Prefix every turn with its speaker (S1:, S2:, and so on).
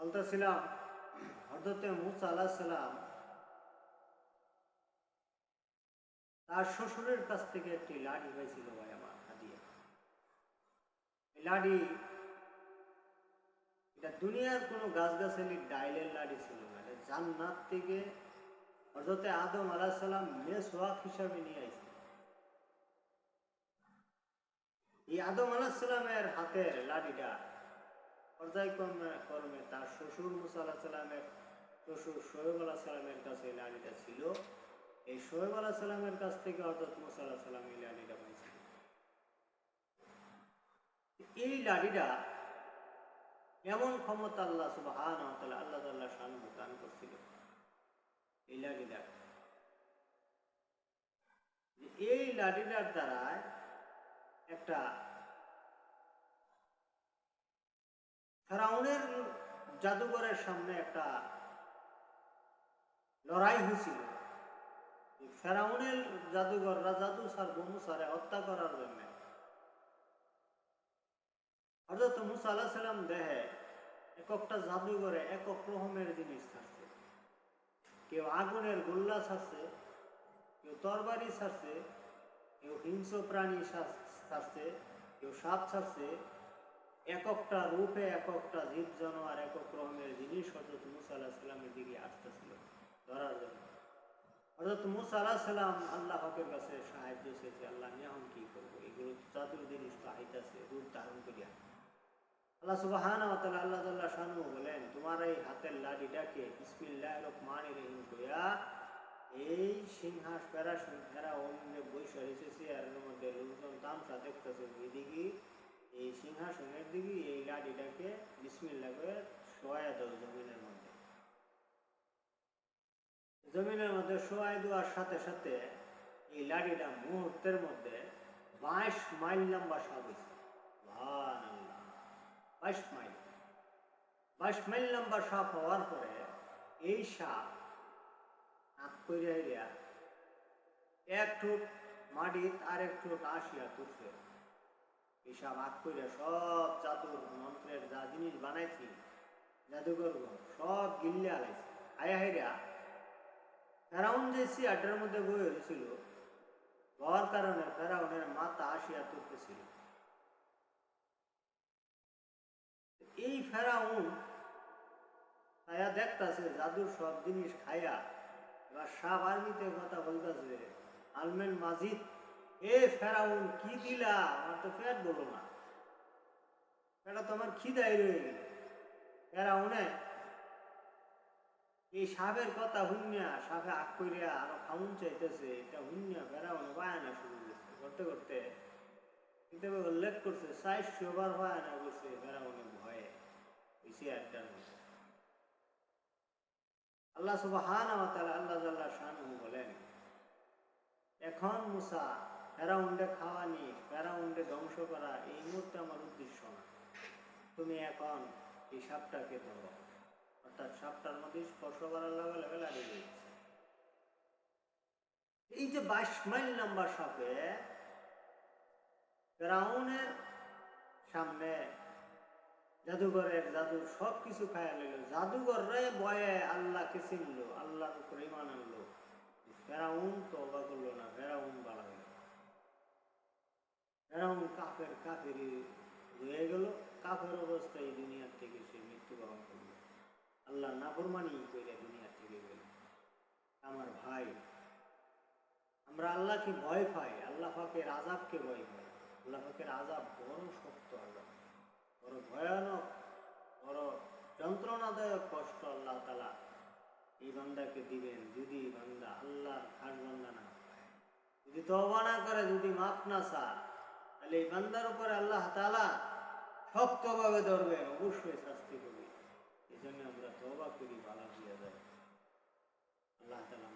S1: বলতেছিলাম হযরতে মূসা আলাইহিস সালাম তার শ্বশুরের কাছ থেকে একটি লাঠি পাইছিল ভাই আমার হাদিয়া। এই লাঠি এটা দুনিয়ার কোনো গাছগাছালির ডাইলের লাঠি ছিল না, এটা জান্নাত থেকে হযরতে আদম আলাইহিস সালাম মেসওয়াক হিসাবে নিয়ে আইছে। এই আদম আলাইহিস সালামের হাতের লাঠিটা পর্যায়ক্রমে তার শ্বশুর মূসা আলাইহিস সালামের শ্বশুর শোয়েব আলাইহিস সালামের কাছে এই লাঠিটা ছিল। এই শোয়েব আলাইহিস সালামের কাছ থেকে হযরত মূসা আলাইহিস সালাম এই লাঠিটা পাইছিল। এই লাঠিটা এমন ক্ষমতা আল্লাহ সুবহানাহু ওয়া তাআলা আল্লাহ তাআলা শানহু দান করছিল এই লাঠিটা, এই লাঠিটার দ্বারা একটা ফেরাউনের জাদুঘরের সামনে একটা লড়াই হয়েছিল। ফেরাউনের জাদুঘররা জাদু সারবো মুসারে হত্যা করার জন্য। হযরত মূসা আলাইহিস সালাম দেখে একটা জাদুঘরে একক রকমের জিনিস ছাড়ছে। কেউ আগুনের গোল্লা ছাড়ছে, কেউ তরবারি ছাড়ছে, কেউ হিংস্র প্রাণী ছাড়ছে, কেউ সাপ ছাড়ছে। একটা রূপে একটা জীব জানোয়ার একক রকমের জিনিস হযরত মূসা আলাইহিস সালামের দিকে আসতেছিল ধরার জন্য। হযরত মূসা আলাইহিস সালাম আল্লাহ পাকের কাছে সাহায্য চেয়েছে, আল্লাহ আমি এখন কি করবো, এগুলো জাদুর জিনিস তো আইতাছে রূপ ধারণ করিয়া। আল্লাহ সুবহানাহু ওয়া তাআলা আল্লাহ জাল্লা শানহু বলেন, তোমার এই হাতের লাঠিটাকে বিসমিল্লাহির রহমানির রহিম কইয়া এই ফেরাউনের বৈশা এসেছে, এর মধ্যে লোকজন তামসা দেখতেছে, ওইদিকে এই সিংহাসনের দিকে এই লাঠিটাকে বিসমিল্লাহ করে শোয়া দাও জমিনের মধ্যে। জমিনের মধ্যে শোয়া দেওয়ার সাথে সাথে এই লাঠিটা মুহূর্তের মধ্যে 22 মাইল লম্বা সাপ হয়েছে। 22 মাইল লম্বা সাপ হওয়ার পরে এই সাপ নাক কইরা এক ঠোঁট মাটিত আর এক ঠোঁট আসিয়া তুলছে। এই সাপ আগ কইরা সব জাদুর মন্ত্রের যা জিনিস বানাইছি জাদুঘর সব গিল্লে আলাইছে। আয়া হাইরা ফেরাউন যে সিয়াটার মধ্যে বয়ে হয়েছিল হওয়ার কারণে ফেরাউনের মাথা আসিয়া তুলতেছিল। এই ফেরাউন খায়া দেখতেছে জাদুর সব জিনিস খাইয়া, এবার সাপ আর্মিতে কথা বলতেছে, আলমেন মাজিদ এ ফেরাউন কি দিলা, আমার তো পেট বলো না, এটা তো আমার খিদাই রয়ে গেল। ফেরাউনে এই সাপের কথা হুন্যা সাপে আগ করিয়া আরো খাউন চাইতেছে, এটা হুন্যা ফেরাউনে বায়ানা শুরু করছে। করতে করতে কিতাবে উল্লেখ করছে 400 বার বায়ানা করছে ফেরাউনে ভয়ে চেয়ারটার মধ্যে। আল্লাহ সুবহানাহু ওয়া তাআলা আল্লাহ জাল্লা শানহু বলেন, এখন মূসা ফেরাউনকে খাওয়ানি, ফেরাউনকে ধ্বংস করা এই মুহূর্তে আমার উদ্দেশ্য না, তুমি এখন এই সাপটাকে ধরো। অর্থাৎ সাপটার মধ্যে স্পর্শ করার লগে লগে লাগিয়ে দিয়েছে। এই যে 22 মাইল লম্বা সাপে ফেরাউনের সামনে জাদুঘরের জাদু সব কিছু খায়া নিল, জাদুঘররে বয়ে আল্লাহকে চিনলো, আল্লাহর উপরে ঈমান আনলো। ফেরাউন তওবা করলো না, ফেরাউন বাড়া গেল, ফেরাউন কাফেরি রয়ে গেল। কাফের অবস্থায় এই দুনিয়ার থেকে সে মৃত্যুবরণ করলো, আল্লাহ নাফরমানি করে দুনিয়ার থেকে গেল। আমার ভাই, আমরা আল্লাহকে ভয় পাই, আল্লাহ পাকের আযাবকে ভয় পাই। আল্লাহ পাকের আযাব বড় শক্ত আযাব, বড় ভয়ানক, বড় যন্ত্রণাদায়ক কষ্ট আল্লাহ তাআলা এই বান্দাকে দিবেন যদি বান্দা আল্লাহর খাস বান্দা না, যদি তওবা না করে, যদি মাফ না চায়, তাহলে এই বান্দার উপরে আল্লাহ তাআলা শক্তভাবে ধরবেন, অবশ্যই শাস্তি করবে। এই জন্য আমরা তওবা করি, ভালো হয়ে যায়। আল্লাহ তাআলা